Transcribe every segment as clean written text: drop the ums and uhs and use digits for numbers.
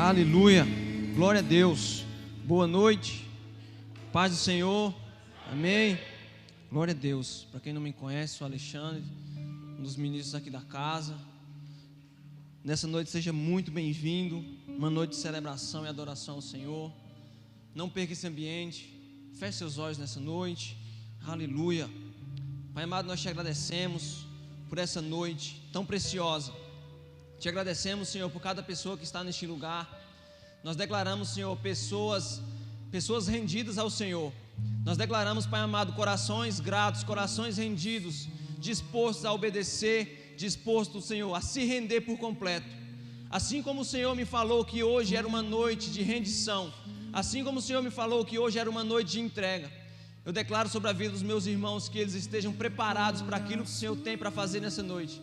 Aleluia, glória a Deus, boa noite, paz do Senhor, amém, glória a Deus. Para quem não me conhece, sou Alexandre, um dos ministros aqui da casa. Nessa noite seja muito bem-vindo, uma noite de celebração e adoração ao Senhor. Não perca esse ambiente, feche seus olhos nessa noite, aleluia. Pai amado, nós te agradecemos por essa noite tão preciosa. Te agradecemos, Senhor, por cada pessoa que está neste lugar. Nós declaramos, Senhor, pessoas rendidas ao Senhor. Nós declaramos, Pai amado, corações gratos, corações rendidos, dispostos a obedecer, dispostos, Senhor, a se render por completo. Assim como o Senhor me falou que hoje era uma noite de rendição, assim como o Senhor me falou que hoje era uma noite de entrega, eu declaro sobre a vida dos meus irmãos que eles estejam preparados para aquilo que o Senhor tem para fazer nessa noite.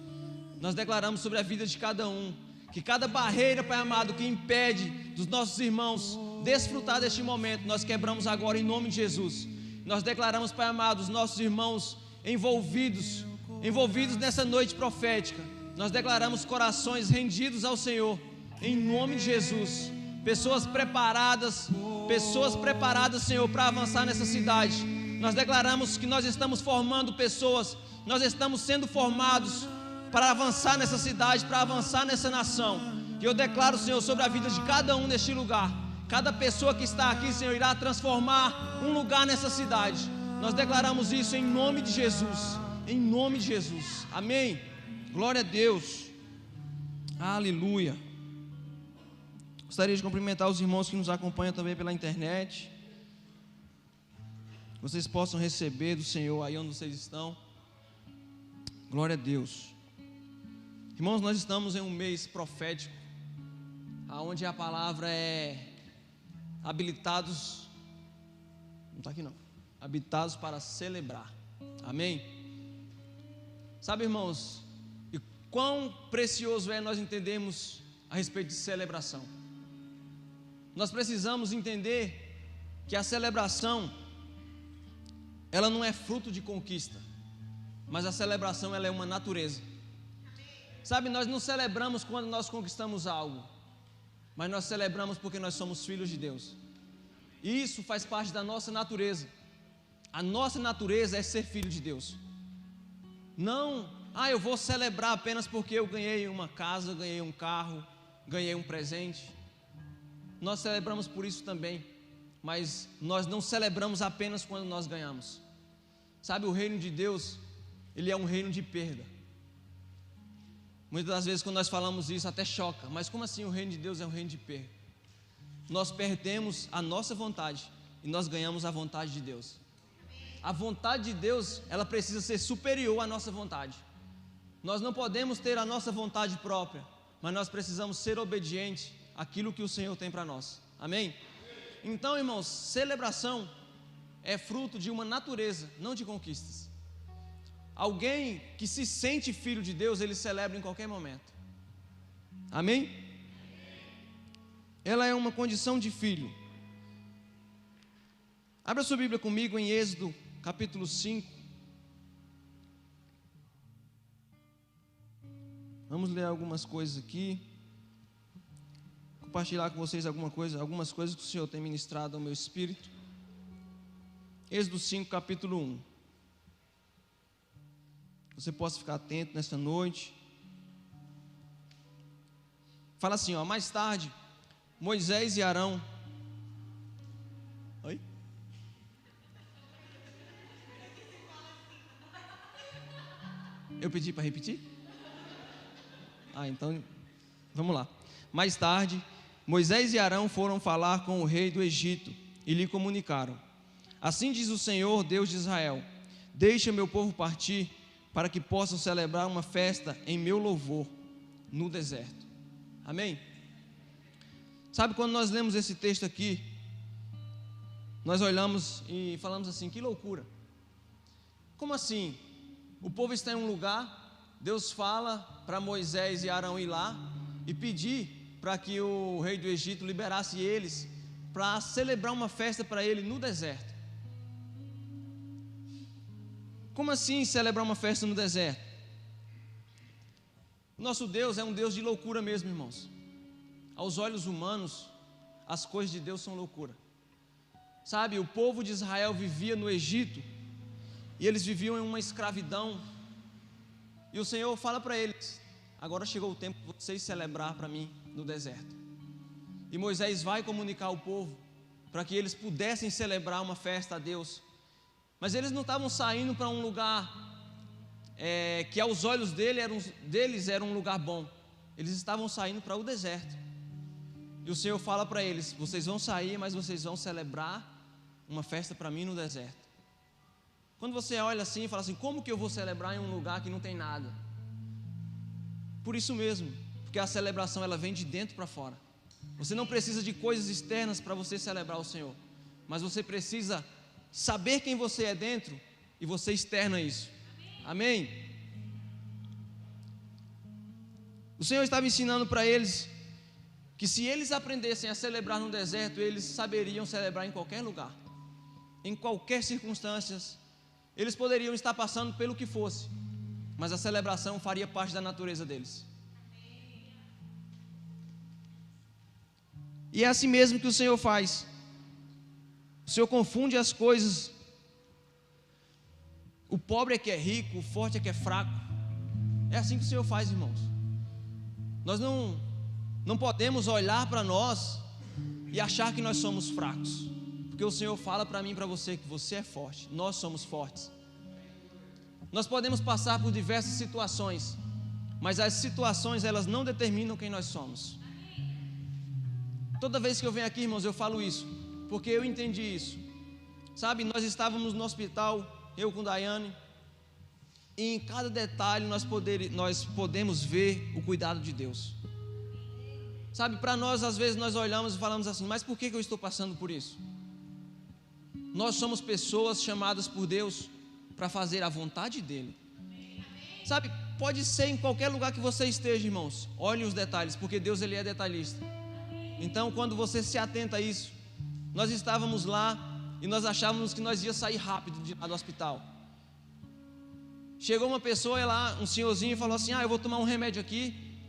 Nós declaramos sobre a vida de cada um, que cada barreira, Pai amado, que impede dos nossos irmãos desfrutar deste momento, nós quebramos agora em nome de Jesus. Nós declaramos, Pai amado, os nossos irmãos envolvidos nessa noite profética. Nós declaramos corações rendidos ao Senhor, em nome de Jesus. Pessoas preparadas, Senhor, para avançar nessa cidade. Nós declaramos que nós estamos formando pessoas, nós estamos sendo formados para avançar nessa cidade, para avançar nessa nação. E eu declaro, Senhor, sobre a vida de cada um neste lugar. Cada pessoa que está aqui, Senhor, irá transformar um lugar nessa cidade. Nós declaramos isso em nome de Jesus. Em nome de Jesus. Amém. Glória a Deus. Aleluia. Gostaria de cumprimentar os irmãos que nos acompanham também pela internet. Vocês possam receber do Senhor aí onde vocês estão. Glória a Deus. Irmãos, nós estamos em um mês profético, onde a palavra é habilitados, não está aqui não, habilitados para celebrar, amém? Sabe, irmãos, e quão precioso é nós entendermos a respeito de celebração. Nós precisamos entender que a celebração, ela não é fruto de conquista, mas a celebração, ela é uma natureza. Sabe, nós não celebramos quando nós conquistamos algo, mas nós celebramos porque nós somos filhos de Deus. E isso faz parte da nossa natureza. A nossa natureza é ser filho de Deus. Não, eu vou celebrar apenas porque eu ganhei uma casa, ganhei um carro, ganhei um presente. Nós celebramos por isso também, mas nós não celebramos apenas quando nós ganhamos. Sabe, o reino de Deus, ele é um reino de perda. Muitas das vezes quando nós falamos isso até choca, mas como assim o reino de Deus é um reino de perda? Nós perdemos a nossa vontade e nós ganhamos a vontade de Deus. A vontade de Deus, ela precisa ser superior à nossa vontade. Nós não podemos ter a nossa vontade própria, mas nós precisamos ser obedientes àquilo que o Senhor tem para nós. Amém? Então, irmãos, celebração é fruto de uma natureza, não de conquistas. Alguém que se sente filho de Deus, ele celebra em qualquer momento. Amém? Ela é uma condição de filho. Abra sua Bíblia comigo em Êxodo, capítulo 5. Vamos ler algumas coisas aqui. Compartilhar com vocês algumas coisas que o Senhor tem ministrado ao meu espírito. Êxodo 5, capítulo 1. Você possa ficar atento nesta noite. Fala assim, mais tarde, Moisés e Arão. Oi? Eu pedi para repetir? Então, vamos lá. Mais tarde, Moisés e Arão foram falar com o rei do Egito e lhe comunicaram: assim diz o Senhor, Deus de Israel: deixa meu povo partir, para que possam celebrar uma festa em meu louvor no deserto. Amém? Sabe, quando nós lemos esse texto aqui, nós olhamos e falamos assim: que loucura. Como assim? O povo está em um lugar, Deus fala para Moisés e Arão ir lá e pedir para que o rei do Egito liberasse eles para celebrar uma festa para ele no deserto. Como assim celebrar uma festa no deserto? Nosso Deus é um Deus de loucura mesmo, irmãos. aos olhos humanos, as coisas de Deus são loucura. Sabe, o povo de Israel vivia no Egito, e eles viviam em uma escravidão, e o Senhor fala para eles: agora chegou o tempo de vocês celebrar para mim no deserto. E Moisés vai comunicar ao povo, para que eles pudessem celebrar uma festa a Deus. Mas eles não estavam saindo para um lugar que aos olhos deles era um lugar bom. Eles estavam saindo para o deserto. E o Senhor fala para eles: vocês vão sair, mas vocês vão celebrar uma festa para mim no deserto. Quando você olha assim e fala assim: como que eu vou celebrar em um lugar que não tem nada? Por isso mesmo, porque a celebração ela vem de dentro para fora. Você não precisa de coisas externas para você celebrar o Senhor, mas você precisa saber quem você é dentro e você externa isso. Amém? O Senhor estava ensinando para eles que se eles aprendessem a celebrar no deserto, eles saberiam celebrar em qualquer lugar, em qualquer circunstância. Eles poderiam estar passando pelo que fosse, mas a celebração faria parte da natureza deles. E é assim mesmo que o Senhor faz. O Senhor confunde as coisas. O pobre é que é rico, o forte é que é fraco. É assim que o Senhor faz, irmãos. Nós não podemos olhar para nós e achar que nós somos fracos, porque o Senhor fala para mim e para você que você é forte. Nós somos fortes. Nós podemos passar por diversas situações, mas as situações elas não determinam quem nós somos. Toda vez que eu venho aqui, irmãos, eu falo isso, porque eu entendi isso. Sabe, nós estávamos no hospital, eu com Daiane, e em cada detalhe nós podemos ver o cuidado de Deus. Sabe, para nós às vezes nós olhamos e falamos assim: mas por que eu estou passando por isso? Nós somos pessoas chamadas por Deus para fazer a vontade dEle. Sabe, pode ser em qualquer lugar que você esteja, irmãos, olhe os detalhes, porque Deus Ele é detalhista. Então quando você se atenta a isso, nós estávamos lá e nós achávamos que nós ia sair rápido de lá do hospital. Chegou uma pessoa lá, um senhorzinho, e falou assim: eu vou tomar um remédio aqui,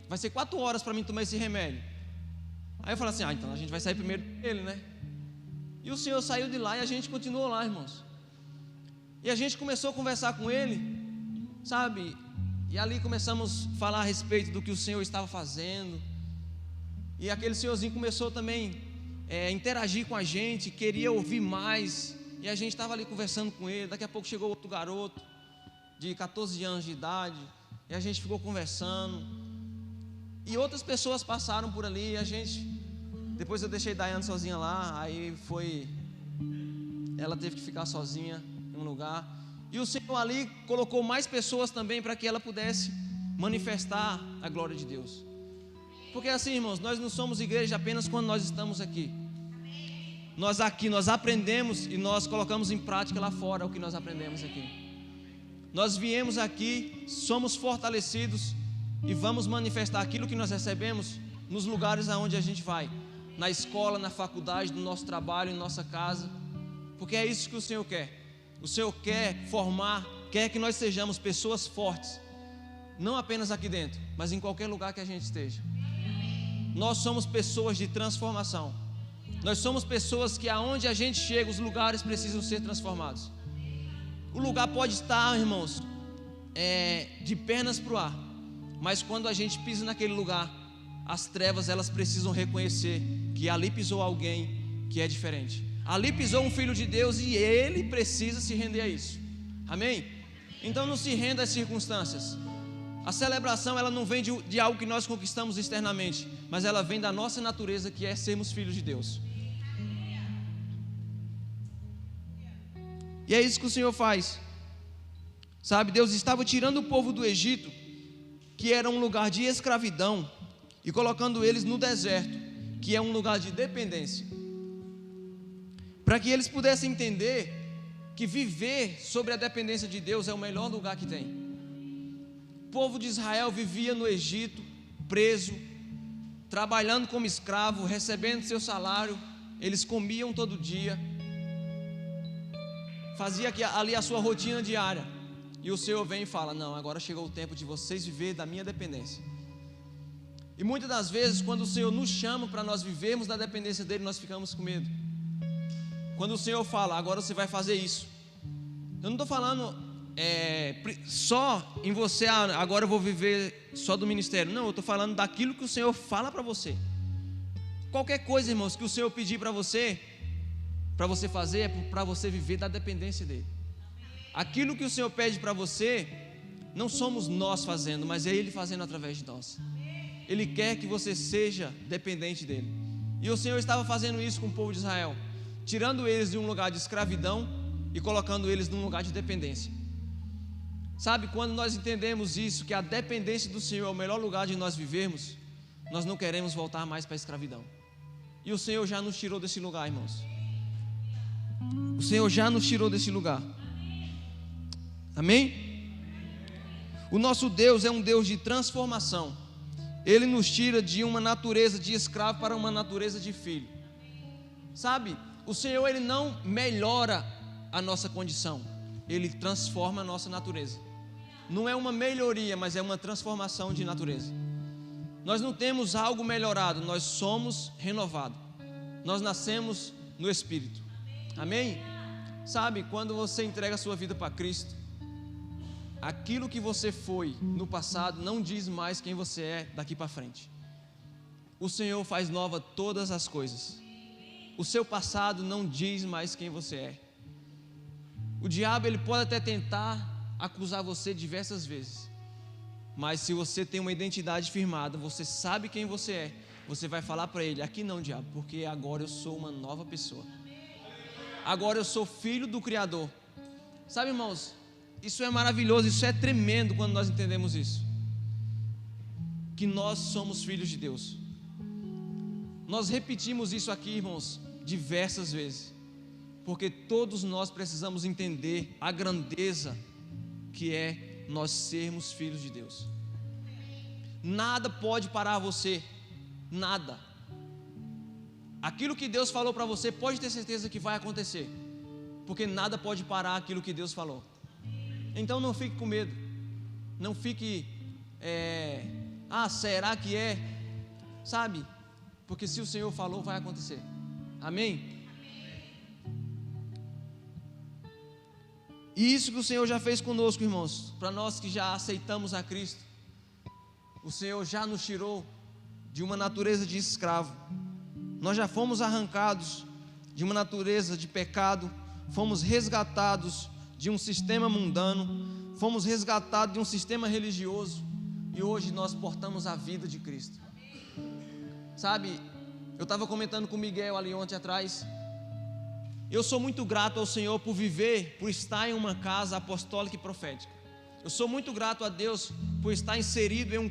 vai ser 4 horas para mim tomar esse remédio. Aí eu falei assim: então a gente vai sair primeiro dele, né? E o senhor saiu de lá e a gente continuou lá, irmãos. E a gente começou a conversar com ele, sabe? E ali começamos a falar a respeito do que o Senhor estava fazendo. E aquele senhorzinho começou também a interagir com a gente, queria ouvir mais. E a gente estava ali conversando com ele. Daqui a pouco chegou outro garoto de 14 anos de idade, e a gente ficou conversando. E outras pessoas passaram por ali, e a gente... Depois eu deixei Daiane sozinha lá, aí ela teve que ficar sozinha em um lugar. E o Senhor ali colocou mais pessoas também para que ela pudesse manifestar a glória de Deus. Porque assim, irmãos, nós não somos igreja apenas quando nós estamos aqui. Nós aprendemos e nós colocamos em prática lá fora o que nós aprendemos aqui. Nós viemos aqui, somos fortalecidos e vamos manifestar aquilo que nós recebemos nos lugares aonde a gente vai. Na escola, na faculdade, no nosso trabalho, em nossa casa. Porque é isso que o Senhor quer. O Senhor quer formar, quer que nós sejamos pessoas fortes. Não apenas aqui dentro, mas em qualquer lugar que a gente esteja. Nós somos pessoas de transformação. Nós somos pessoas que aonde a gente chega, os lugares precisam ser transformados. O lugar pode estar, irmãos, de pernas para o ar, mas quando a gente pisa naquele lugar, as trevas elas precisam reconhecer que ali pisou alguém que é diferente. Ali pisou um filho de Deus e ele precisa se render a isso. Amém? Então não se renda às circunstâncias. A celebração ela não vem de algo que nós conquistamos externamente, mas ela vem da nossa natureza, que é sermos filhos de Deus. E é isso que o Senhor faz. Sabe, Deus estava tirando o povo do Egito, que era um lugar de escravidão, e colocando eles no deserto, que é um lugar de dependência, para que eles pudessem entender que viver sobre a dependência de Deus é o melhor lugar que tem. O povo de Israel vivia no Egito, preso, trabalhando como escravo, recebendo seu salário. Eles comiam todo dia, fazia ali a sua rotina diária. E o Senhor vem e fala: não, agora chegou o tempo de vocês viver da minha dependência. E muitas das vezes, quando o Senhor nos chama para nós vivermos da dependência dEle, nós ficamos com medo. Quando o Senhor fala, agora você vai fazer isso. Eu não estou falando só em você, agora eu vou viver só do ministério. Não, eu estou falando daquilo que o Senhor fala para você. Qualquer coisa, irmãos, que o Senhor pedir para você fazer, é para você viver da dependência dEle. Aquilo que o Senhor pede para você, não somos nós fazendo, mas é Ele fazendo através de nós. Ele quer que você seja dependente dEle. E o Senhor estava fazendo isso com o povo de Israel, tirando eles de um lugar de escravidão e colocando eles num lugar de dependência. Sabe, quando nós entendemos isso, que a dependência do Senhor é o melhor lugar de nós vivermos, nós não queremos voltar mais para a escravidão. E o Senhor já nos tirou desse lugar, irmãos. O Senhor já nos tirou desse lugar. Amém? O nosso Deus é um Deus de transformação. Ele nos tira de uma natureza de escravo para uma natureza de filho. Sabe, o Senhor, Ele não melhora a nossa condição, Ele transforma a nossa natureza. Não é uma melhoria, mas é uma transformação de natureza. Nós não temos algo melhorado, nós somos renovados. Nós nascemos no Espírito. Amém? Sabe, quando você entrega a sua vida para Cristo, aquilo que você foi no passado não diz mais quem você é daqui para frente. O Senhor faz nova todas as coisas. O seu passado não diz mais quem você é. O diabo, ele pode até tentar acusar você diversas vezes, mas se você tem uma identidade firmada, você sabe quem você é, você vai falar para ele, aqui não, diabo, porque agora eu sou uma nova pessoa. Agora eu sou filho do Criador. Sabe, irmãos, isso é maravilhoso, isso é tremendo quando nós entendemos isso, que nós somos filhos de Deus. Nós repetimos isso aqui, irmãos, diversas vezes, porque todos nós precisamos entender a grandeza que é nós sermos filhos de Deus. Nada pode parar você, nada. Aquilo que Deus falou para você, pode ter certeza que vai acontecer, porque nada pode parar aquilo que Deus falou. Então não fique com medo, não fique, será que é? Sabe, porque se o Senhor falou, vai acontecer. Amém? E isso que o Senhor já fez conosco, irmãos, para nós que já aceitamos a Cristo, o Senhor já nos tirou de uma natureza de escravo. Nós já fomos arrancados de uma natureza de pecado, fomos resgatados de um sistema mundano, fomos resgatados de um sistema religioso, e hoje nós portamos a vida de Cristo. Sabe, eu estava comentando com o Miguel ali ontem atrás, eu sou muito grato ao Senhor por viver, por estar em uma casa apostólica e profética. Eu sou muito grato a Deus por estar inserido em um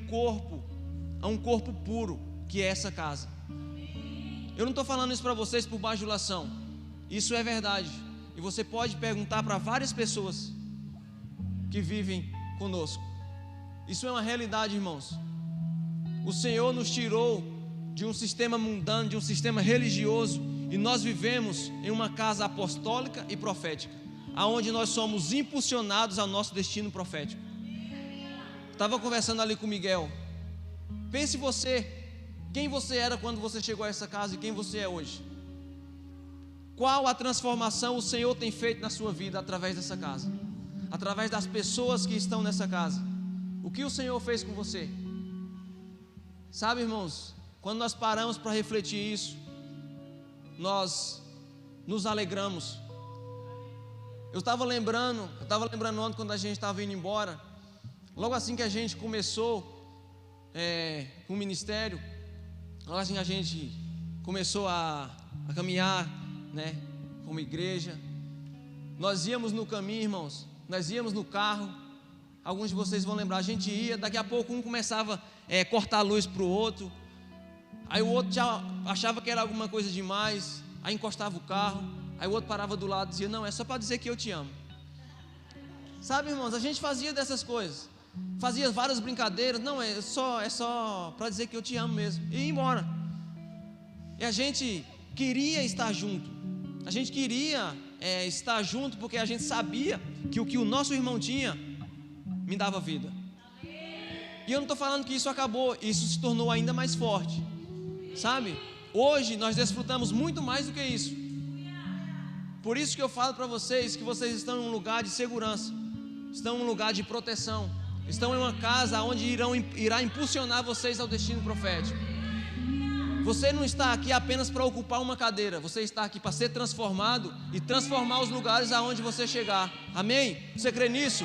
corpo puro, que é essa casa. Eu não estou falando isso para vocês por bajulação, isso é verdade. E você pode perguntar para várias pessoas que vivem conosco. Isso é uma realidade, irmãos. O Senhor nos tirou de um sistema mundano, de um sistema religioso, e nós vivemos em uma casa apostólica e profética, aonde nós somos impulsionados ao nosso destino profético. Estava conversando ali com o Miguel. Pense você, quem você era quando você chegou a essa casa e quem você é hoje. Qual a transformação o Senhor tem feito na sua vida através dessa casa, através das pessoas que estão nessa casa. O que o Senhor fez com você? Sabe, irmãos, quando nós paramos para refletir isso, nós nos alegramos. Eu estava lembrando ontem, quando a gente estava indo embora, logo assim que a gente começou com o ministério, logo assim a gente começou a caminhar, né, como igreja, nós íamos no caminho, irmãos, nós íamos no carro, alguns de vocês vão lembrar, a gente ia, daqui a pouco um começava a cortar a luz para o outro, aí o outro já achava que era alguma coisa demais, aí encostava o carro, aí o outro parava do lado e dizia, não, é só para dizer que eu te amo. Sabe, irmãos, a gente fazia dessas coisas, fazia várias brincadeiras, não, é só para dizer que eu te amo mesmo, e ia embora. E a gente queria estar junto, a gente queria estar junto, porque a gente sabia que o que o nosso irmão tinha me dava vida. E eu não estou falando que isso acabou, isso se tornou ainda mais forte, sabe? Hoje nós desfrutamos muito mais do que isso. Por isso que eu falo para vocês que vocês estão em um lugar de segurança, estão em um lugar de proteção, estão em uma casa onde irá impulsionar vocês ao destino profético. Você não está aqui apenas para ocupar uma cadeira, você está aqui para ser transformado e transformar os lugares aonde você chegar. Amém? Você crê nisso?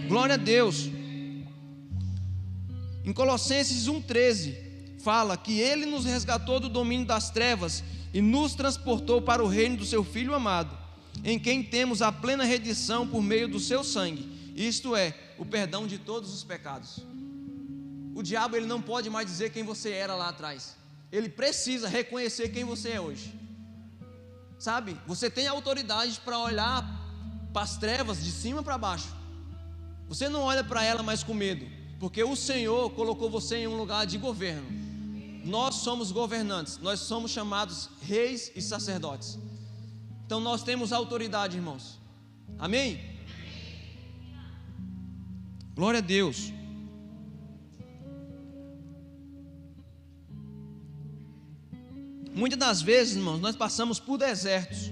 Glória a Deus. Em Colossenses 1,13 fala que Ele nos resgatou do domínio das trevas e nos transportou para o reino do seu Filho amado, em quem temos a plena redenção por meio do seu sangue, isto é, o perdão de todos os pecados. O diabo ele não pode mais dizer quem você era lá atrás, ele precisa reconhecer quem você é hoje, sabe? Você tem autoridade para olhar para as trevas de cima para baixo, você não olha para ela mais com medo, porque o Senhor colocou você em um lugar de governo. Nós somos governantes, nós somos chamados reis e sacerdotes. Então nós temos autoridade, irmãos. Amém? Glória a Deus. Muitas das vezes, irmãos, nós passamos por desertos.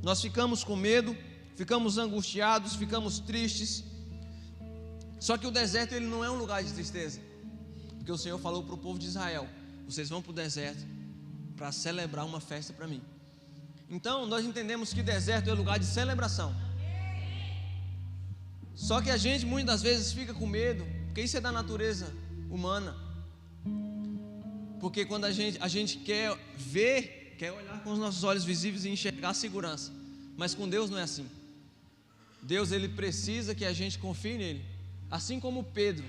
Nós ficamos com medo, ficamos angustiados, ficamos tristes. Só que o deserto ele não é um lugar de tristeza, porque o Senhor falou para o povo de Israel: vocês vão para o deserto para celebrar uma festa para mim. Então nós entendemos que deserto é lugar de celebração. Só que a gente muitas das vezes fica com medo, porque isso é da natureza humana. Porque quando a gente quer ver, quer olhar com os nossos olhos visíveis e enxergar a segurança, mas com Deus não é assim. Deus ele precisa que a gente confie nele. Assim como Pedro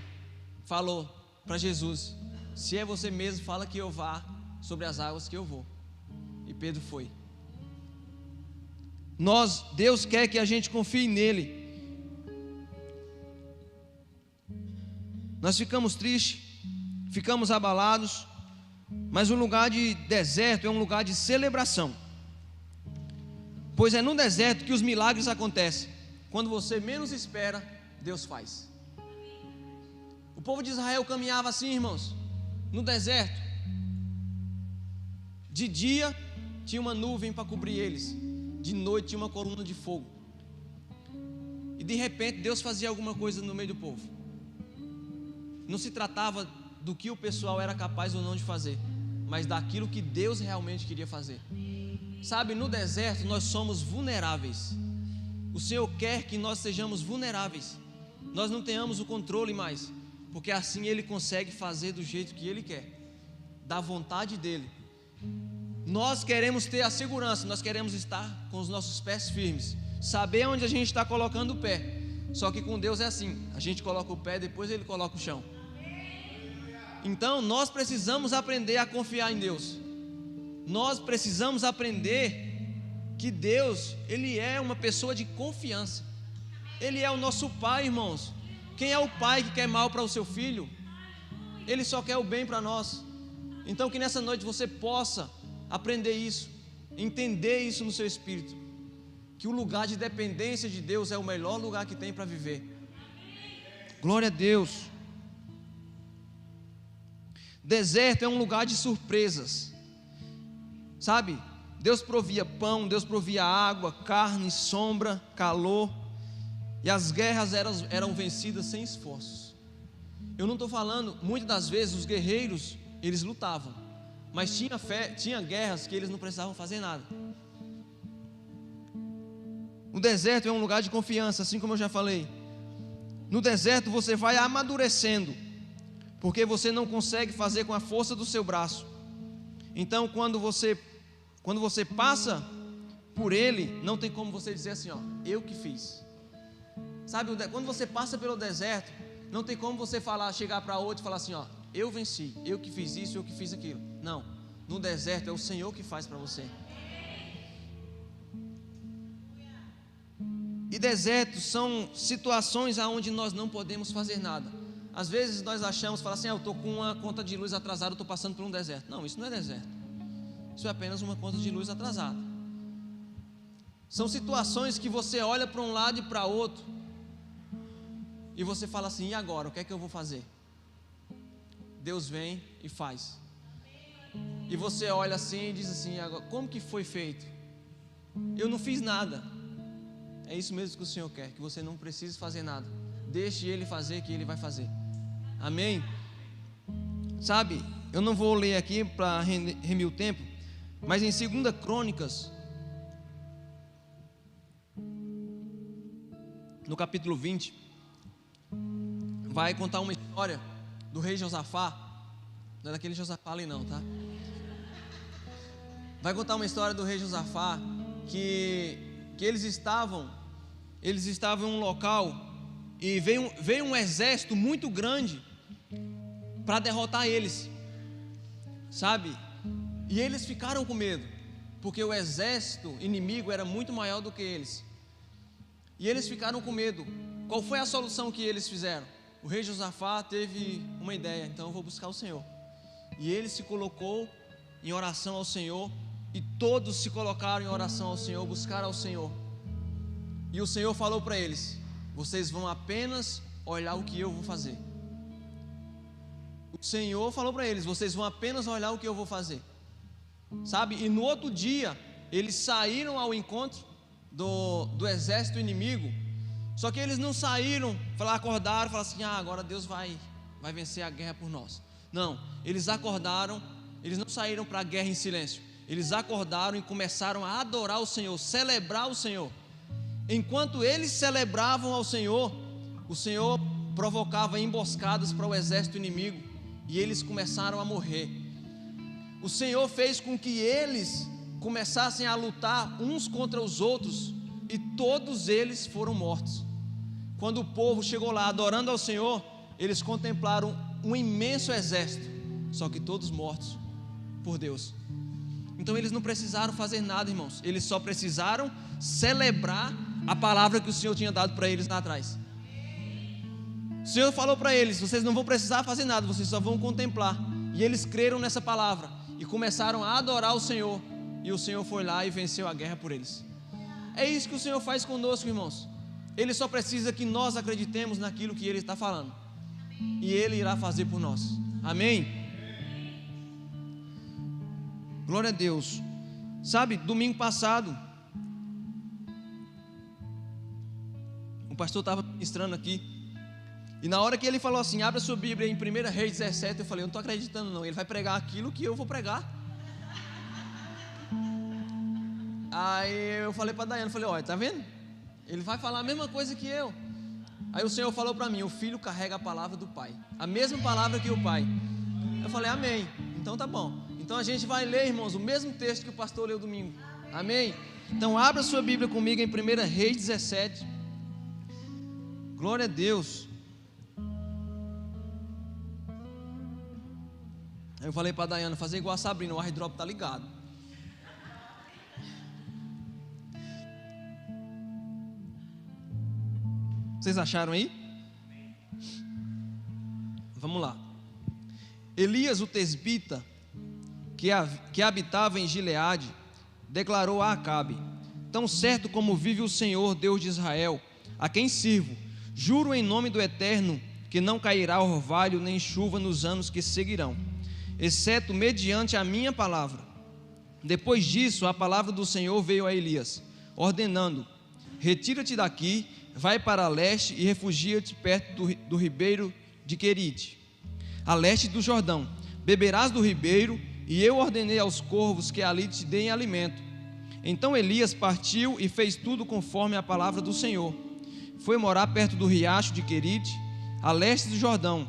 falou para Jesus: se é você mesmo, fala que eu vá sobre as águas que eu vou. E Pedro foi. Deus quer que a gente confie nele. Nós ficamos tristes, ficamos abalados, mas o lugar de deserto é um lugar de celebração, pois é no deserto que os milagres acontecem. Quando você menos espera, Deus faz. O povo de Israel caminhava assim, irmãos, no deserto. De dia tinha uma nuvem para cobrir eles, de noite tinha uma coluna de fogo. E de repente Deus fazia alguma coisa no meio do povo. Não se tratava do que o pessoal era capaz ou não de fazer, mas daquilo que Deus realmente queria fazer. Sabe, no deserto nós somos vulneráveis. O Senhor quer que nós sejamos vulneráveis, nós não tenhamos o controle mais, porque assim Ele consegue fazer do jeito que Ele quer, da vontade dEle. Nós queremos ter a segurança, nós queremos estar com os nossos pés firmes, saber onde a gente está colocando o pé. Só que com Deus é assim, a gente coloca o pé, depois Ele coloca o chão. Então nós precisamos aprender a confiar em Deus. Nós precisamos aprender que Deus, Ele é uma pessoa de confiança. Ele é o nosso Pai, irmãos. Quem é o pai que quer mal para o seu filho? Ele só quer o bem para nós. Então que nessa noite você possa aprender isso, entender isso no seu espírito, que o lugar de dependência de Deus é o melhor lugar que tem para viver. Glória a Deus. Deserto é um lugar de surpresas, sabe? Deus provia pão, Deus provia água, carne, sombra, calor, e as guerras eram vencidas sem esforços. Eu não estou falando, muitas das vezes os guerreiros, eles lutavam, mas tinha guerras que eles não precisavam fazer nada. O deserto é um lugar de confiança, assim como eu já falei. No deserto você vai amadurecendo, porque você não consegue fazer com a força do seu braço. Então quando você passa por ele, não tem como você dizer assim, ó, eu que fiz. Sabe, quando você passa pelo deserto, não tem como você chegar para outro e falar assim, ó, eu venci, eu que fiz isso, eu que fiz aquilo. Não, no deserto é o Senhor que faz para você. E desertos são situações onde nós não podemos fazer nada. Às vezes nós achamos, fala assim, eu estou com uma conta de luz atrasada, eu estou passando por um deserto. Não, isso não é deserto. Isso é apenas uma conta de luz atrasada. São situações que você olha para um lado e para outro, e você fala assim, e agora? O que é que eu vou fazer? Deus vem e faz. E você olha assim e diz assim: agora, como que foi feito? Eu não fiz nada. É isso mesmo que o Senhor quer, que você não precise fazer nada. Deixe Ele fazer, que Ele vai fazer. Amém? Sabe, eu não vou ler aqui para remir o tempo, mas em 2 Crônicas, no capítulo 20, vai contar uma história do rei Josafá. Não é daquele Josafá ali não, tá? Vai contar uma história do rei Josafá, que eles estavam em um local e veio um exército muito grande para derrotar eles, sabe? E eles ficaram com medo, porque o exército inimigo era muito maior do que eles. E eles ficaram com medo. Qual foi a solução que eles fizeram? O rei Josafá teve uma ideia: então eu vou buscar o Senhor. E ele se colocou em oração ao Senhor, e todos se colocaram em oração ao Senhor, buscaram ao Senhor. E o Senhor falou para eles: vocês vão apenas olhar o que eu vou fazer. O Senhor falou para eles: vocês vão apenas olhar o que eu vou fazer, sabe? E no outro dia eles saíram ao encontro do exército inimigo. Só que eles não saíram, acordaram e falaram assim: agora Deus vai vencer a guerra por nós. Não, eles acordaram, eles não saíram para a guerra em silêncio. Eles acordaram e começaram a adorar o Senhor, celebrar o Senhor. Enquanto eles celebravam ao Senhor, o Senhor provocava emboscadas para o exército inimigo, e eles começaram a morrer. O Senhor fez com que eles começassem a lutar uns contra os outros, e todos eles foram mortos. Quando o povo chegou lá adorando ao Senhor, eles contemplaram um imenso exército, só que todos mortos por Deus. Então eles não precisaram fazer nada, irmãos. Eles só precisaram celebrar a palavra que o Senhor tinha dado para eles lá atrás. O Senhor falou para eles: vocês não vão precisar fazer nada, vocês só vão contemplar. E eles creram nessa palavra e começaram a adorar o Senhor. E o Senhor foi lá e venceu a guerra por eles. É isso que o Senhor faz conosco, irmãos. Ele só precisa que nós acreditemos naquilo que Ele está falando, e Ele irá fazer por nós. Amém? Glória a Deus. Sabe, domingo passado o pastor estava ministrando aqui, e na hora que ele falou assim: abra sua Bíblia em 1 Reis 17, eu falei: eu não estou acreditando não, ele vai pregar aquilo que eu vou pregar. Aí eu falei para Daiane, falei: olha, tá vendo? Ele vai falar a mesma coisa que eu. Aí o Senhor falou para mim: o filho carrega a palavra do pai, a mesma palavra que o pai. Eu falei: amém, então tá bom. Então a gente vai ler, irmãos, o mesmo texto que o pastor leu domingo. Amém? Então abra sua Bíblia comigo em 1 Reis 17. Glória a Deus. Aí eu falei para a Daiane fazer igual a Sabrina: o airdrop está ligado. Vocês acharam aí? Vamos lá. Elias o tesbita, que habitava em Gileade, declarou a Acabe: tão certo como vive o Senhor, Deus de Israel, a quem sirvo, juro em nome do Eterno que não cairá orvalho nem chuva nos anos que seguirão, exceto mediante a minha palavra. Depois disso, a palavra do Senhor veio a Elias, ordenando: retira-te daqui, vai para leste e refugia-te perto do ribeiro de Querite, a leste do Jordão. Beberás do ribeiro, e eu ordenei aos corvos que ali te deem alimento. Então Elias partiu e fez tudo conforme a palavra do Senhor. Foi morar perto do riacho de Querite, a leste do Jordão.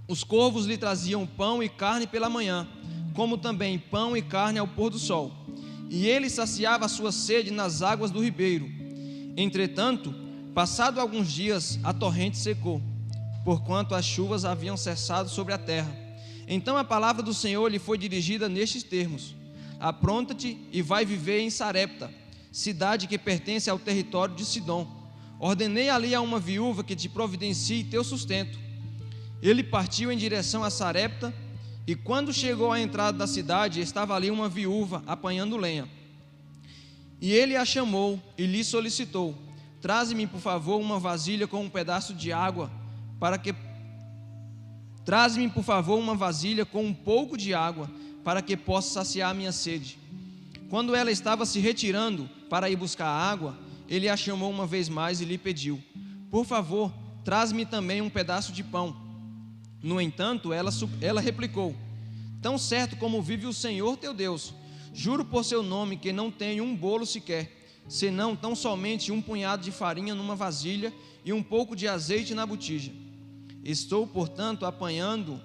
Os corvos lhe traziam pão e carne pela manhã, como também pão e carne ao pôr do sol. E ele saciava a sua sede nas águas do ribeiro. Entretanto, passado alguns dias, a torrente secou, porquanto as chuvas haviam cessado sobre a terra. Então a palavra do Senhor lhe foi dirigida nestes termos: apronta-te e vai viver em Sarepta, cidade que pertence ao território de Sidom. Ordenei ali a uma viúva que te providencie teu sustento. Ele partiu em direção a Sarepta, e quando chegou à entrada da cidade, estava ali uma viúva apanhando lenha. E ele a chamou e lhe solicitou: traze-me, por favor, uma vasilha com um pedaço de água, para que Traz-me, por favor, uma vasilha com um pouco de água, para que possa saciar a minha sede. Quando ela estava se retirando para ir buscar água, ele a chamou uma vez mais e lhe pediu: por favor, traz-me também um pedaço de pão. No entanto, ela replicou: tão certo como vive o Senhor teu Deus, juro por seu nome que não tenho um bolo sequer, senão tão somente um punhado de farinha numa vasilha e um pouco de azeite na botija. Estou, portanto, apanhando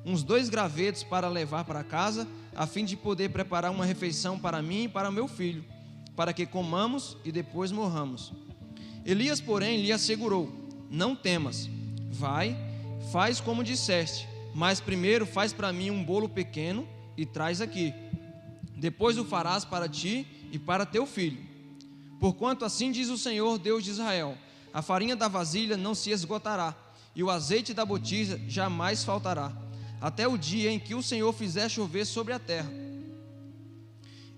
uns 2 gravetos para levar para casa, a fim de poder preparar uma refeição para mim e para meu filho, para que comamos e depois morramos. Elias, porém, lhe assegurou: não temas, vai, faz como disseste, mas primeiro faz para mim um bolo pequeno e traz aqui. Depois o farás para ti e para teu filho. Porquanto assim diz o Senhor, Deus de Israel: a farinha da vasilha não se esgotará, e o azeite da botija jamais faltará, até o dia em que o Senhor fizer chover sobre a terra.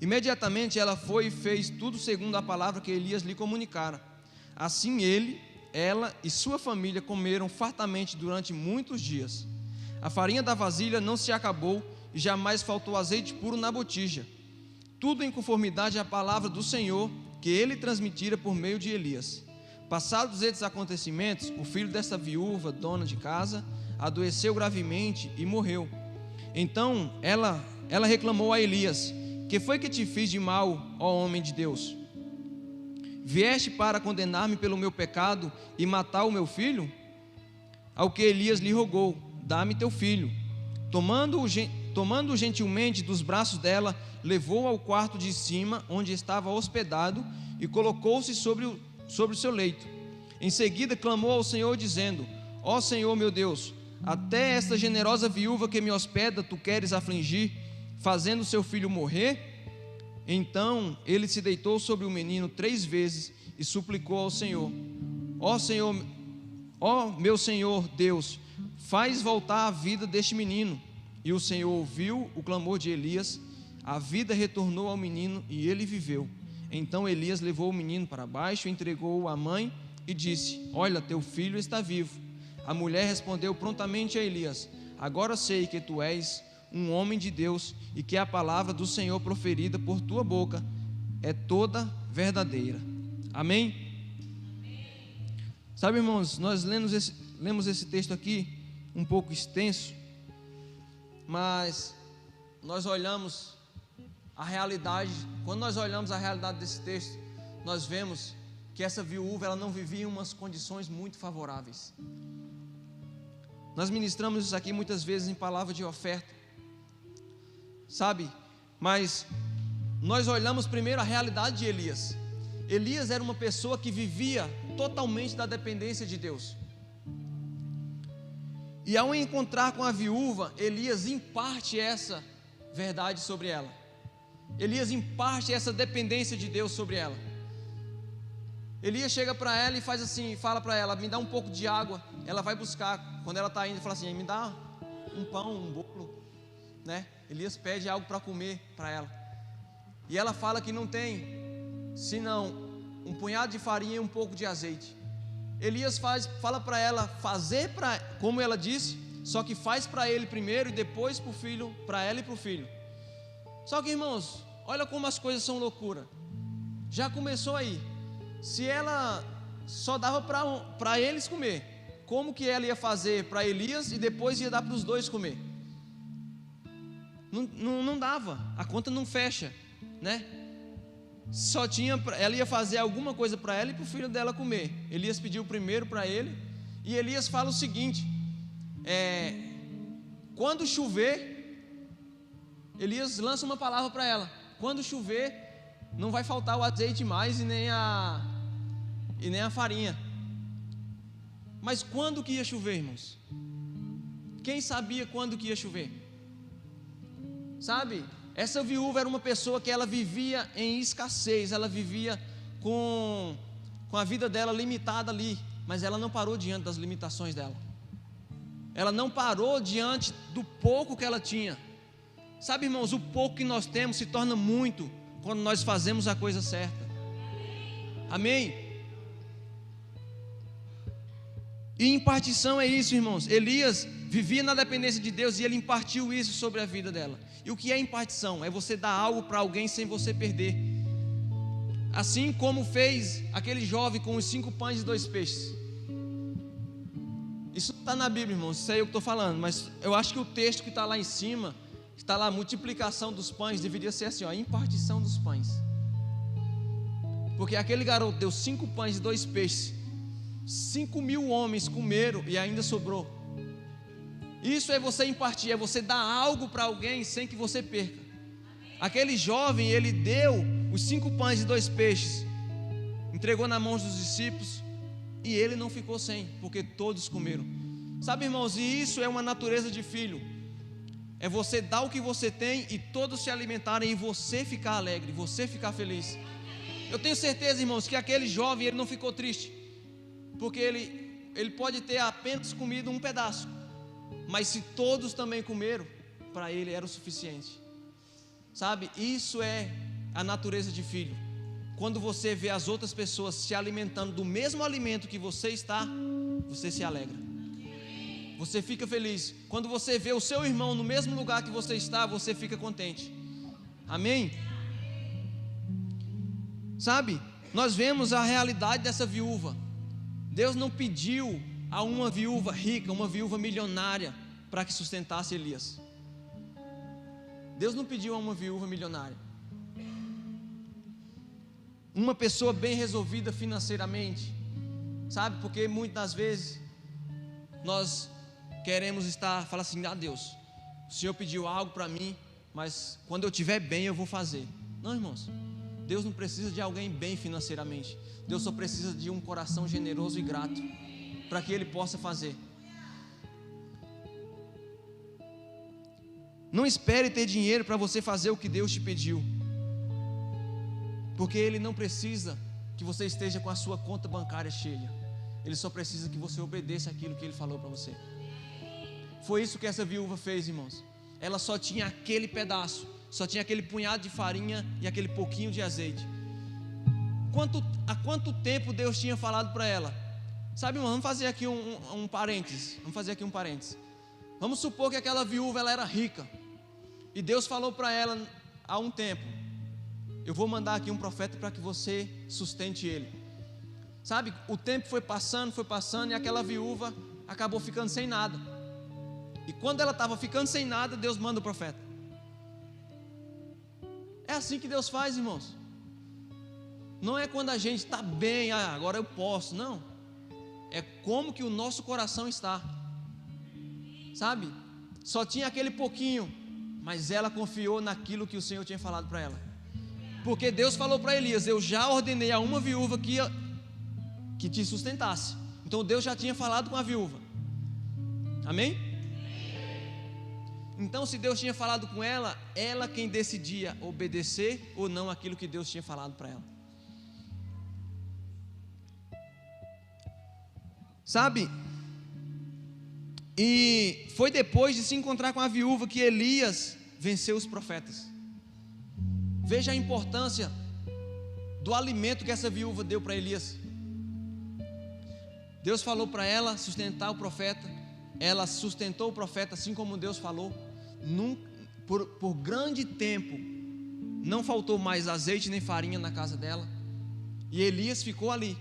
Imediatamente ela foi e fez tudo segundo a palavra que Elias lhe comunicara. Assim ela e sua família comeram fartamente durante muitos dias. A farinha da vasilha não se acabou e jamais faltou azeite puro na botija. Tudo em conformidade à palavra do Senhor que ele transmitira por meio de Elias. Passados estes acontecimentos, o filho dessa viúva, dona de casa, adoeceu gravemente e morreu. Então ela reclamou a Elias: que foi que te fiz de mal, ó homem de Deus? Vieste para condenar-me pelo meu pecado e matar o meu filho? Ao que Elias lhe rogou: dá-me teu filho. Tomando-o gentilmente dos braços dela, levou-o ao quarto de cima, onde estava hospedado, e colocou-se sobre o seu leito. Em seguida clamou ao Senhor, dizendo: ó Senhor meu Deus, até esta generosa viúva que me hospeda tu queres afligir, fazendo seu filho morrer? Então ele se deitou sobre o menino 3 vezes e suplicou ao Senhor: ó meu Senhor Deus, faz voltar a vida deste menino. E o Senhor ouviu o clamor de Elias, a vida retornou ao menino e ele viveu. Então Elias levou o menino para baixo, entregou-o à mãe e disse: olha, teu filho está vivo. A mulher respondeu prontamente a Elias: agora sei que tu és um homem de Deus e que a palavra do Senhor proferida por tua boca é toda verdadeira. Amém? Sabe, irmãos, nós lemos esse texto aqui um pouco extenso, mas nós olhamos a realidade. Quando nós olhamos a realidade desse texto, nós vemos que essa viúva, ela não vivia em umas condições muito favoráveis. Nós ministramos isso aqui muitas vezes em palavra de oferta, sabe? Mas nós olhamos primeiro a realidade de Elias. Elias era uma pessoa que vivia totalmente da dependência de Deus. E ao encontrar com a viúva, Elias imparte essa verdade sobre ela. Elias imparte essa dependência de Deus sobre ela. Elias chega para ela e faz assim, fala para ela: me dá um pouco de água. Ela vai buscar, quando ela está indo, fala assim: me dá um pão, um bolo, né? Elias pede algo para comer para ela. E ela fala que não tem senão um punhado de farinha e um pouco de azeite. Elias fala para ela fazer como ela disse, só que faz para ele primeiro e depois para o filho, para ela e para o filho. Só que, irmãos, olha como as coisas são loucura. Já começou aí. Se ela só dava para eles comer, como que ela ia fazer para Elias e depois ia dar para os dois comer? Não dava, a conta não fecha, né? Só tinha, ela ia fazer alguma coisa para ela e para o filho dela comer. Elias pediu primeiro para ele, e Elias fala o seguinte: quando chover, Elias lança uma palavra para ela: quando chover, não vai faltar o azeite mais e nem a farinha. Mas quando que ia chover, irmãos? Quem sabia quando que ia chover? Sabe? Essa viúva era uma pessoa que ela vivia em escassez, ela vivia com a vida dela limitada ali, mas ela não parou diante das limitações dela. Ela não parou diante do pouco que ela tinha. Sabe, irmãos, o pouco que nós temos se torna muito quando nós fazemos a coisa certa. Amém? E impartição é isso, irmãos. Elias vivia na dependência de Deus e ele impartiu isso sobre a vida dela. E o que é impartição? É você dar algo para alguém sem você perder. Assim como fez aquele jovem com os 5 pães e 2 peixes. Isso está na Bíblia, irmãos, isso é eu que estou falando. Mas eu acho que o texto que está lá em cima, que está lá, a multiplicação dos pães, deveria ser assim, ó, impartição dos pães. Porque aquele garoto deu 5 pães e 2 peixes. 5.000 homens comeram e ainda sobrou. Isso é você impartir, é você dar algo para alguém sem que você perca. Aquele jovem, ele deu os 5 pães e 2 peixes, entregou na mão dos discípulos, e ele não ficou sem, porque todos comeram. Sabe, irmãos, e isso é uma natureza de filho. É você dar o que você tem e todos se alimentarem e você ficar alegre, você ficar feliz. Eu tenho certeza, irmãos, que aquele jovem, ele não ficou triste, porque ele pode ter apenas comido um pedaço, mas se todos também comeram, para ele era o suficiente. Sabe, isso é a natureza de filho. Quando você vê as outras pessoas se alimentando do mesmo alimento que você está, você se alegra, você fica feliz. Quando você vê o seu irmão no mesmo lugar que você está, você fica contente. Amém? Sabe, nós vemos a realidade dessa viúva. Deus não pediu a uma viúva rica, uma viúva milionária, para que sustentasse Elias. Deus não pediu a uma viúva milionária. Uma pessoa bem resolvida financeiramente, sabe, porque muitas das vezes nós queremos falar assim, Deus, o Senhor pediu algo para mim, mas quando eu estiver bem eu vou fazer. Não, irmãos, Deus não precisa de alguém bem financeiramente. Deus só precisa de um coração generoso e grato, para que Ele possa fazer. Não espere ter dinheiro para você fazer o que Deus te pediu, porque Ele não precisa que você esteja com a sua conta bancária cheia. Ele só precisa que você obedeça aquilo que Ele falou para você. Foi isso que essa viúva fez, irmãos. Ela só tinha aquele pedaço, só tinha aquele punhado de farinha e aquele pouquinho de azeite. Há quanto tempo Deus tinha falado para ela? Sabe, irmão, vamos fazer aqui um parênteses. Vamos supor que aquela viúva, ela era rica, e Deus falou para ela há um tempo, eu vou mandar aqui um profeta para que você sustente ele. Sabe, o tempo foi passando, e aquela viúva acabou ficando sem nada. E quando ela estava ficando sem nada, Deus manda o profeta. É assim que Deus faz, irmãos. Não é quando a gente está bem, agora eu posso, não. É como que o nosso coração está. Sabe, só tinha aquele pouquinho, mas ela confiou naquilo que o Senhor tinha falado para ela. Porque Deus falou para Elias, eu já ordenei a uma viúva que te sustentasse. Então Deus já tinha falado com a viúva. Amém? Então, se Deus tinha falado com ela, ela quem decidia obedecer ou não aquilo que Deus tinha falado para ela. Sabe? E foi depois de se encontrar com a viúva que Elias venceu os profetas. Veja a importância do alimento que essa viúva deu para Elias. Deus falou para ela sustentar o profeta. Ela sustentou o profeta assim como Deus falou. Por grande tempo não faltou mais azeite nem farinha na casa dela. E Elias ficou ali.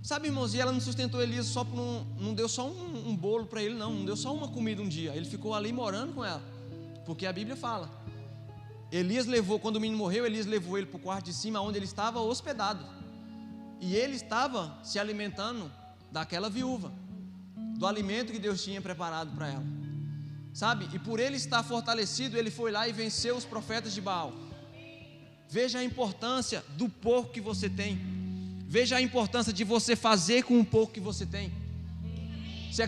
Sabe, irmãos, e ela não sustentou Elias só por não deu só um bolo para ele, não deu só uma comida um dia. Ele ficou ali morando com ela, porque a Bíblia fala, Elias levou, quando o menino morreu, Elias levou ele para o quarto de cima, onde ele estava hospedado, e ele estava se alimentando daquela viúva, do alimento que Deus tinha preparado para ela, sabe, e por ele estar fortalecido, ele foi lá e venceu os profetas de Baal. Veja a importância do pouco que você tem. Veja a importância de você fazer com o pouco que você tem. Se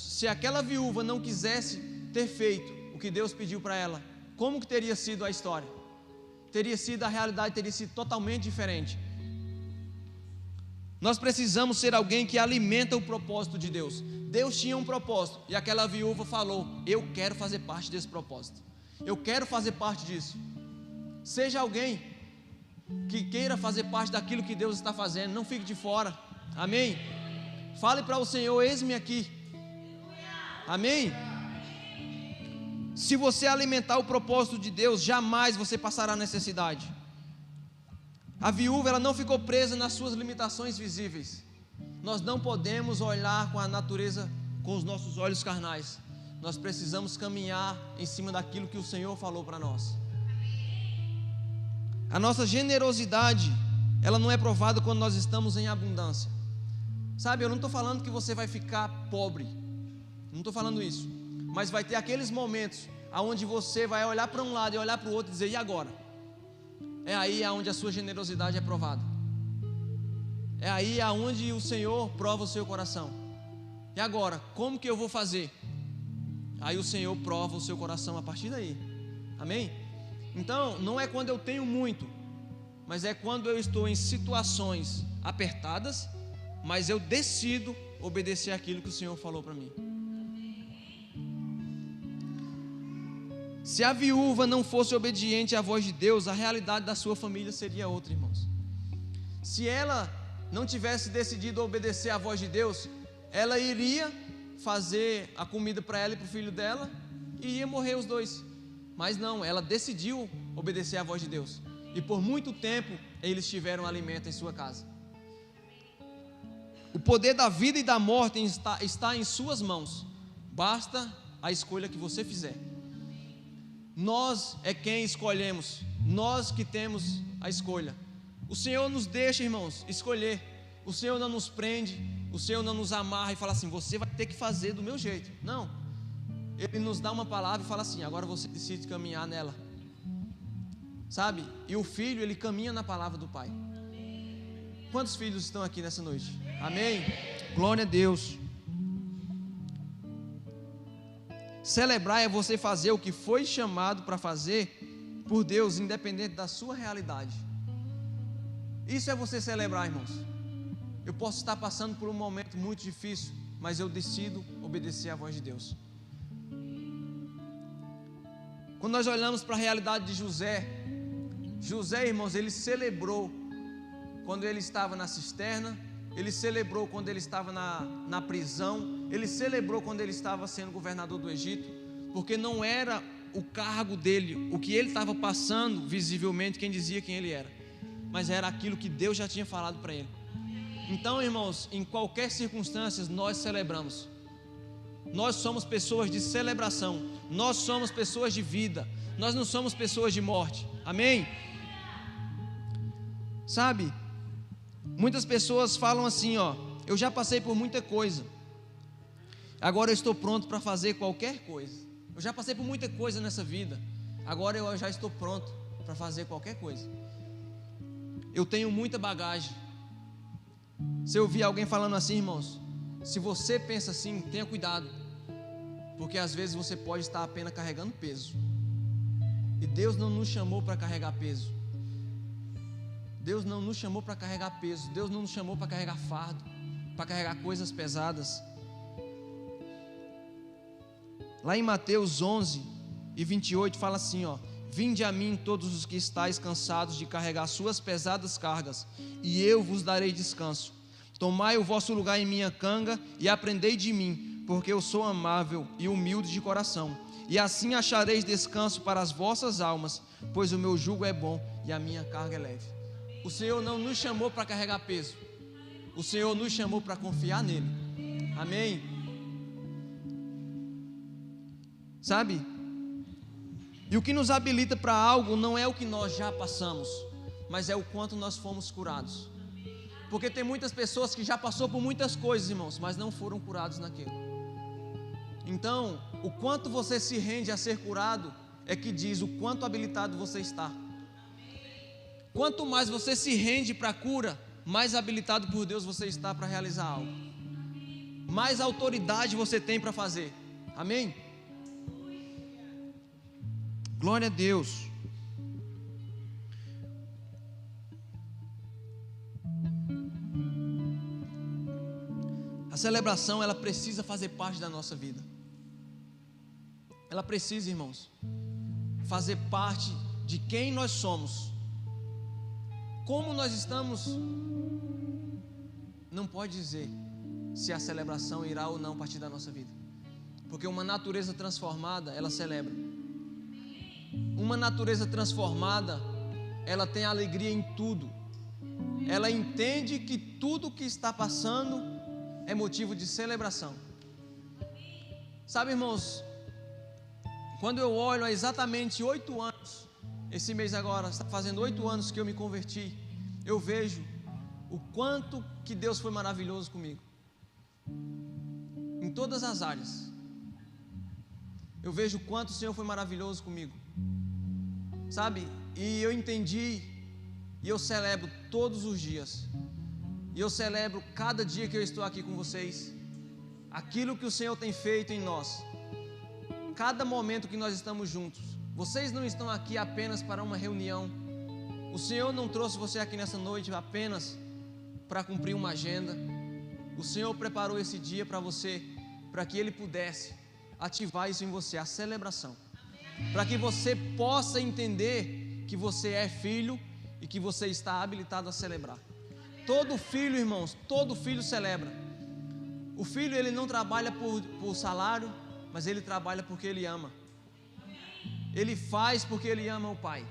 se aquela viúva não quisesse ter feito o que Deus pediu para ela, como que teria sido a história? A realidade teria sido totalmente diferente. Nós precisamos ser alguém que alimenta o propósito de Deus. Deus tinha um propósito, e aquela viúva falou, eu quero fazer parte desse propósito, eu quero fazer parte disso. Seja alguém que queira fazer parte daquilo que Deus está fazendo, não fique de fora, amém? Fale para o Senhor: eis-me aqui. Amém? Se você alimentar o propósito de Deus, jamais você passará necessidade. A viúva, ela não ficou presa nas suas limitações visíveis. Nós não podemos olhar com a natureza, com os nossos olhos carnais. Nós precisamos caminhar em cima daquilo que o Senhor falou para nós. A nossa generosidade, ela não é provada quando nós estamos em abundância. Sabe, eu não estou falando que você vai ficar pobre, não estou falando isso, mas vai ter aqueles momentos onde você vai olhar para um lado e olhar para o outro e dizer: e agora? É aí onde a sua generosidade é provada. É aí onde o Senhor prova o seu coração. E agora, como que eu vou fazer? Aí o Senhor prova o seu coração a partir daí. Amém? Então, não é quando eu tenho muito, mas é quando eu estou em situações apertadas, mas eu decido obedecer aquilo que o Senhor falou para mim. Se a viúva não fosse obediente à voz de Deus, a realidade da sua família seria outra, irmãos. Se ela não tivesse decidido obedecer à voz de Deus, ela iria fazer a comida para ela e para o filho dela e ia morrer os dois. Mas não, ela decidiu obedecer à voz de Deus. E por muito tempo eles tiveram alimento em sua casa. O poder da vida e da morte está em suas mãos. Basta a escolha que você fizer. Nós é quem escolhemos, nós que temos a escolha. O Senhor nos deixa, irmãos, escolher. O Senhor não nos prende, o Senhor não nos amarra e fala assim: você vai ter que fazer do meu jeito. Não, Ele nos dá uma palavra e fala assim: agora você decide caminhar nela. Sabe? E o filho, ele caminha na palavra do Pai. Quantos filhos estão aqui nessa noite? Amém? Glória a Deus. Celebrar é você fazer o que foi chamado para fazer por Deus, independente da sua realidade. Isso é você celebrar, irmãos. Eu posso estar passando por um momento muito difícil, mas eu decido obedecer à voz de Deus. Quando nós olhamos para a realidade de José, irmãos, ele celebrou quando ele estava na cisterna, ele celebrou quando ele estava na prisão, ele celebrou quando ele estava sendo governador do Egito, porque não era o cargo dele, o que ele estava passando visivelmente, quem dizia quem ele era, mas era aquilo que Deus já tinha falado para ele. Então, irmãos, em qualquer circunstância nós celebramos. Nós somos pessoas de celebração, nós somos pessoas de vida, nós não somos pessoas de morte. Amém? Sabe, muitas pessoas falam assim: ó, eu já passei por muita coisa, agora eu estou pronto para fazer qualquer coisa. Eu já passei por muita coisa nessa vida, agora eu já estou pronto para fazer qualquer coisa. Eu tenho muita bagagem. Se eu ouvir alguém falando assim, irmãos, se você pensa assim, tenha cuidado, porque às vezes você pode estar apenas carregando peso, e Deus não nos chamou para carregar peso. Deus não nos chamou para carregar peso. Deus não nos chamou para carregar fardo, para carregar coisas pesadas. Lá em Mateus 11:28 fala assim, ó: vinde a mim todos os que estáis cansados de carregar suas pesadas cargas, e eu vos darei descanso. Tomai o vosso lugar em minha canga e aprendei de mim, porque eu sou amável e humilde de coração, e assim achareis descanso para as vossas almas, pois o meu jugo é bom e a minha carga é leve. O Senhor não nos chamou para carregar peso, o Senhor nos chamou para confiar nele. Amém? Sabe? E o que nos habilita para algo não é o que nós já passamos, mas é o quanto nós fomos curados. Porque tem muitas pessoas que já passou por muitas coisas, irmãos, mas não foram curados naquilo. Então, o quanto você se rende a ser curado é que diz o quanto habilitado você está. Quanto mais você se rende para a cura, mais habilitado por Deus você está para realizar algo. Mais autoridade você tem para fazer. Amém? Glória a Deus. A celebração, ela precisa fazer parte da nossa vida. Ela precisa, irmãos, fazer parte de quem nós somos. Como nós estamos, não pode dizer. se a celebração irá ou não partir da nossa vida. Porque uma natureza transformada, ela celebra. Uma natureza transformada, ela tem alegria em tudo. Ela entende que tudo que está passando é motivo de celebração. Sabe, irmãos, quando eu olho há exatamente 8 anos, esse mês agora está fazendo 8 anos que eu me converti, eu vejo o quanto que Deus foi maravilhoso comigo, em todas as áreas. Eu vejo o quanto o Senhor foi maravilhoso comigo, sabe? E eu entendi, e eu celebro todos os dias, e eu celebro cada dia que eu estou aqui com vocês, aquilo que o Senhor tem feito em nós, cada momento que nós estamos juntos. Vocês não estão aqui apenas para uma reunião, o Senhor não trouxe você aqui nessa noite apenas para cumprir uma agenda. O Senhor preparou esse dia para você, para que Ele pudesse ativar isso em você, a celebração, para que você possa entender que você é filho e que você está habilitado a celebrar. Todo filho, irmãos, todo filho celebra. O filho, ele não trabalha por salário, mas ele trabalha porque ele ama. Ele faz porque ele ama o pai.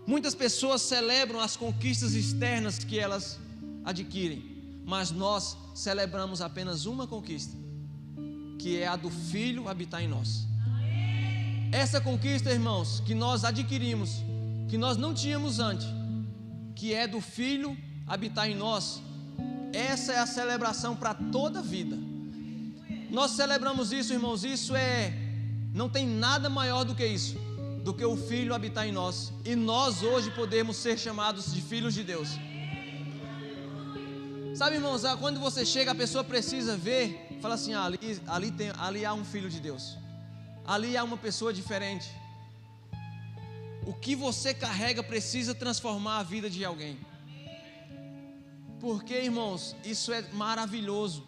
Muitas pessoas celebram as conquistas externas que elas adquirem, mas nós celebramos apenas uma conquista, que é a do Filho habitar em nós. Essa conquista, irmãos, que nós adquirimos, que nós não tínhamos antes, que é do Filho habitar em nós, essa é a celebração para toda a vida. Nós celebramos isso, irmãos, não tem nada maior do que isso, do que o Filho habitar em nós, e nós hoje podemos ser chamados de filhos de Deus. Sabe, irmãos, quando você chega, a pessoa precisa ver, fala assim, ali há um filho de Deus, ali há uma pessoa diferente. O que você carrega precisa transformar a vida de alguém. Porque, irmãos, isso é maravilhoso,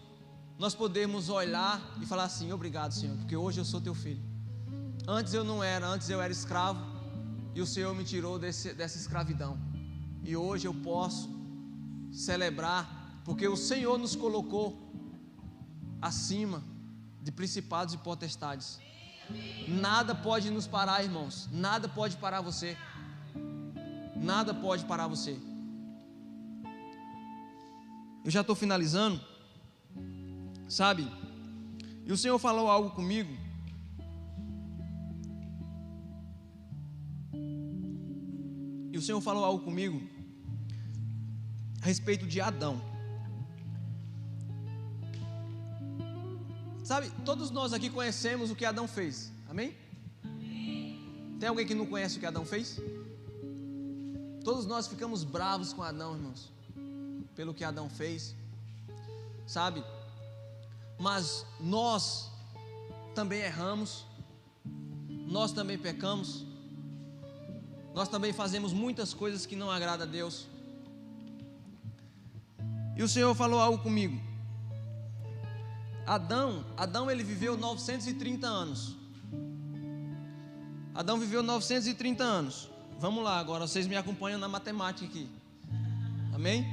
nós podemos olhar e falar assim, obrigado, Senhor, porque hoje eu sou teu filho. Antes eu não era, antes eu era escravo, e o Senhor me tirou dessa escravidão, e hoje eu posso celebrar, porque o Senhor nos colocou acima de principados e potestades. Nada pode nos parar, irmãos, nada pode parar você, nada pode parar você. Eu já estou finalizando, sabe, e o Senhor falou algo comigo, a respeito de Adão. Sabe, todos nós aqui conhecemos o que Adão fez, amém? Tem alguém que não conhece o que Adão fez? Todos nós ficamos bravos com Adão, irmãos, pelo que Adão fez, sabe? Mas nós também erramos, nós também pecamos, nós também fazemos muitas coisas que não agradam a Deus. E o Senhor falou algo comigo. Adão ele viveu 930 anos. Adão viveu 930 anos. Vamos lá, agora vocês me acompanham na matemática aqui. Amém?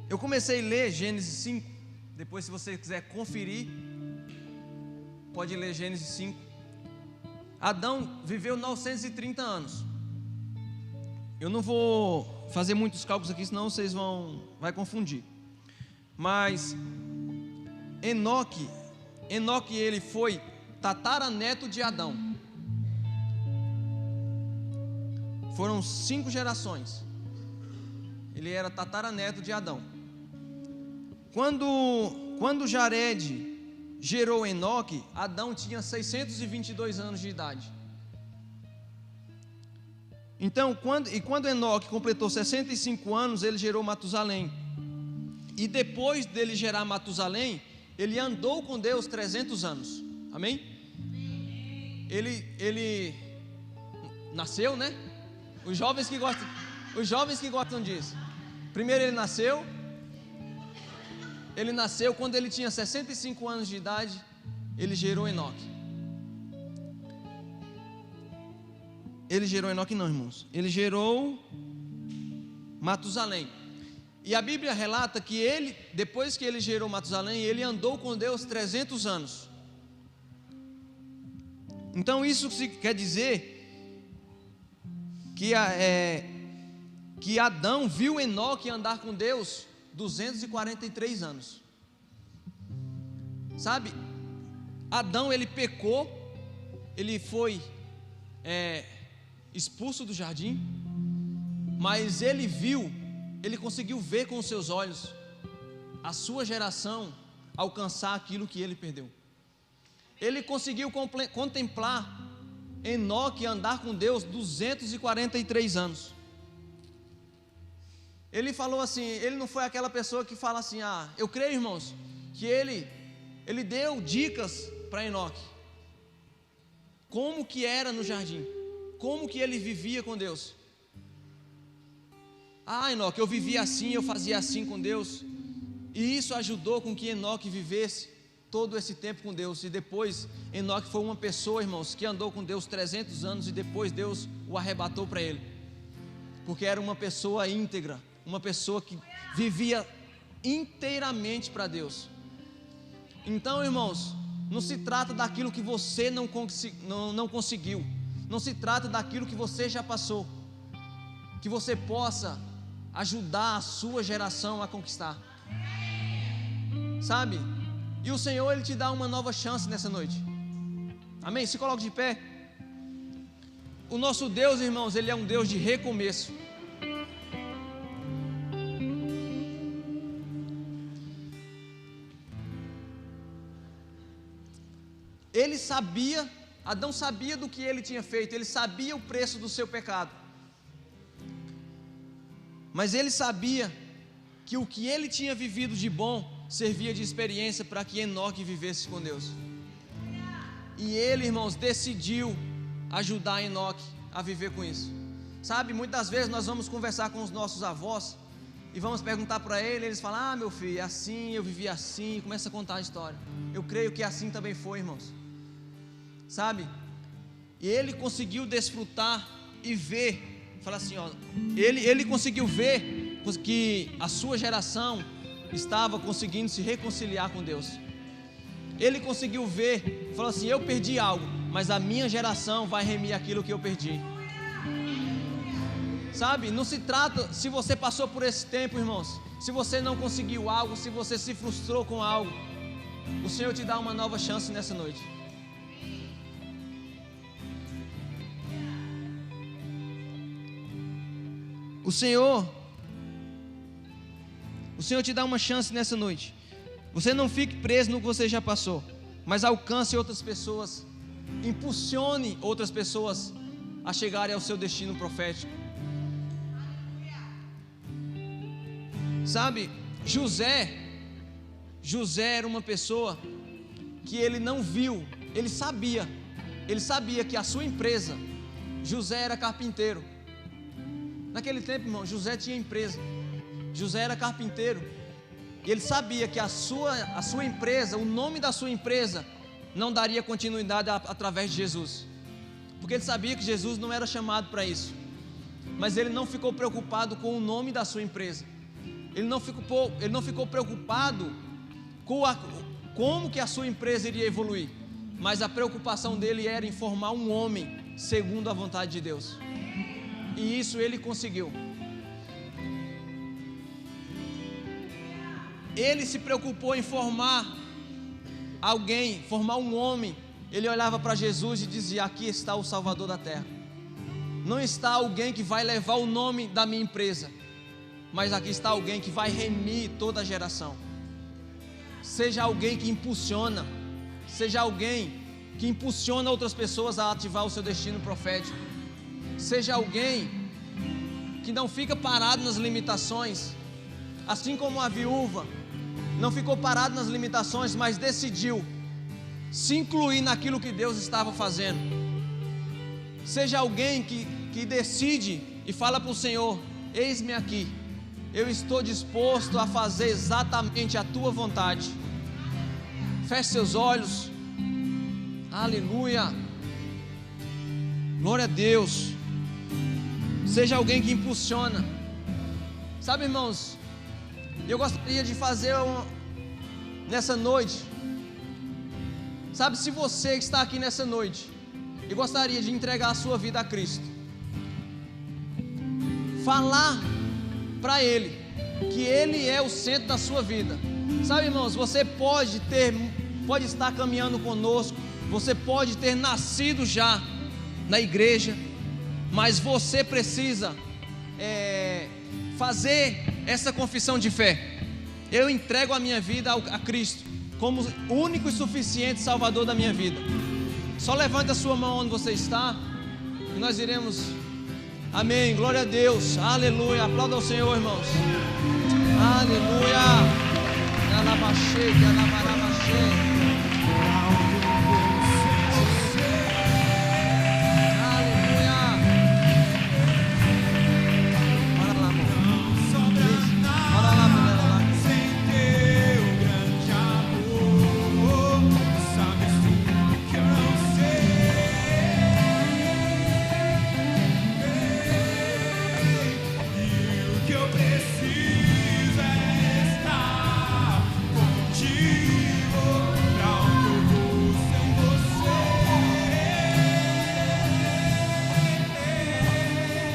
Eu comecei a ler Gênesis 5. Depois, se você quiser conferir, pode ler Gênesis 5. Adão viveu 930 anos. Eu não vou fazer muitos cálculos aqui, senão vocês vai confundir. Mas Enoque ele foi tataraneto de Adão. Foram 5 gerações. Ele era tataraneto de Adão. Quando Jared gerou Enoque, Adão tinha 622 anos de idade. Então, quando Enoque completou 65 anos, ele gerou Matusalém. E depois dele gerar Matusalém, ele andou com Deus 300 anos. Amém? Ele nasceu, né? Os jovens que gostam disso. Primeiro ele nasceu quando ele tinha 65 anos de idade, ele gerou Enoque. Ele gerou Enoque não, irmãos. Ele gerou Matusalém. E a Bíblia relata que ele, depois que ele gerou Matusalém, ele andou com Deus 300 anos. Então isso quer dizer que Adão viu Enoque andar com Deus 243 anos. Sabe, Adão ele pecou, ele foi expulso do jardim, mas ele conseguiu ver com os seus olhos a sua geração alcançar aquilo que ele perdeu. Ele conseguiu contemplar Enoque andar com Deus 243 anos. Ele falou assim, ele não foi aquela pessoa que fala assim, eu creio, irmãos, que ele deu dicas para Enoque, como que era no jardim, como que ele vivia com Deus. Enoque, eu vivia assim, eu fazia assim com Deus, e isso ajudou com que Enoque vivesse todo esse tempo com Deus. E depois Enoque foi uma pessoa, irmãos, que andou com Deus 300 anos, e depois Deus o arrebatou para ele, porque era uma pessoa íntegra, uma pessoa que vivia inteiramente para Deus. Então, irmãos, não se trata daquilo que você não conseguiu, não se trata daquilo que você já passou, que você possa ajudar a sua geração a conquistar, sabe? E o Senhor, Ele te dá uma nova chance nessa noite. Amém? Se coloque de pé. O nosso Deus, irmãos, Ele é um Deus de recomeço. Ele sabia, Adão sabia do que ele tinha feito, ele sabia o preço do seu pecado, mas ele sabia que o que ele tinha vivido de bom servia de experiência para que Enoque vivesse com Deus. E ele, irmãos, decidiu ajudar Enoque a viver com isso. Sabe, muitas vezes nós vamos conversar com os nossos avós e vamos perguntar para eles falam, meu filho, é assim, eu vivi assim, e começa a contar a história. Eu creio que assim também foi, irmãos, sabe? E ele conseguiu desfrutar e ver, fala assim, ele conseguiu ver que a sua geração estava conseguindo se reconciliar com Deus. Ele conseguiu ver, falou assim, eu perdi algo, mas a minha geração vai remir aquilo que eu perdi. Sabe, não se trata, se você passou por esse tempo, irmãos, se você não conseguiu algo, se você se frustrou com algo, o Senhor te dá uma nova chance nessa noite. O Senhor te dá uma chance nessa noite. Você não fique preso no que você já passou, mas alcance outras pessoas, impulsione outras pessoas a chegarem ao seu destino profético. Sabe, José era uma pessoa que ele não viu, ele sabia que a sua empresa, José era carpinteiro. Naquele tempo, irmão, José tinha empresa, José era carpinteiro, e ele sabia que a sua empresa, o nome da sua empresa, não daria continuidade através de Jesus, porque ele sabia que Jesus não era chamado para isso. Mas ele não ficou preocupado com o nome da sua empresa, ele não ficou preocupado com como que a sua empresa iria evoluir, mas a preocupação dele era em formar um homem segundo a vontade de Deus. E isso ele conseguiu. Ele se preocupou em formar alguém, formar um homem. Ele olhava para Jesus e dizia, aqui está o Salvador da terra. Não está alguém que vai levar o nome da minha empresa, mas aqui está alguém que vai remir toda a geração. Seja alguém que impulsiona, seja alguém que impulsiona outras pessoas a ativar o seu destino profético. Seja alguém que não fica parado nas limitações, assim como a viúva não ficou parado nas limitações, mas decidiu se incluir naquilo que Deus estava fazendo. Seja alguém que decide e fala para o Senhor, eis-me aqui, eu estou disposto a fazer exatamente a tua vontade. Feche seus olhos. Aleluia, glória a Deus. Seja alguém que impulsiona. Sabe, irmãos, Eu gostaria de fazer nessa noite, sabe, se você está aqui nessa noite e gostaria de entregar a sua vida a Cristo, falar para Ele que Ele é o centro da sua vida. Sabe, irmãos, você pode estar caminhando conosco, você pode ter nascido já na igreja, mas você precisa fazer essa confissão de fé. Eu entrego a minha vida a Cristo como único e suficiente Salvador da minha vida. Só levante a sua mão onde você está e nós iremos. Amém, glória a Deus, aleluia. Aplauda ao Senhor, irmãos. Aleluia.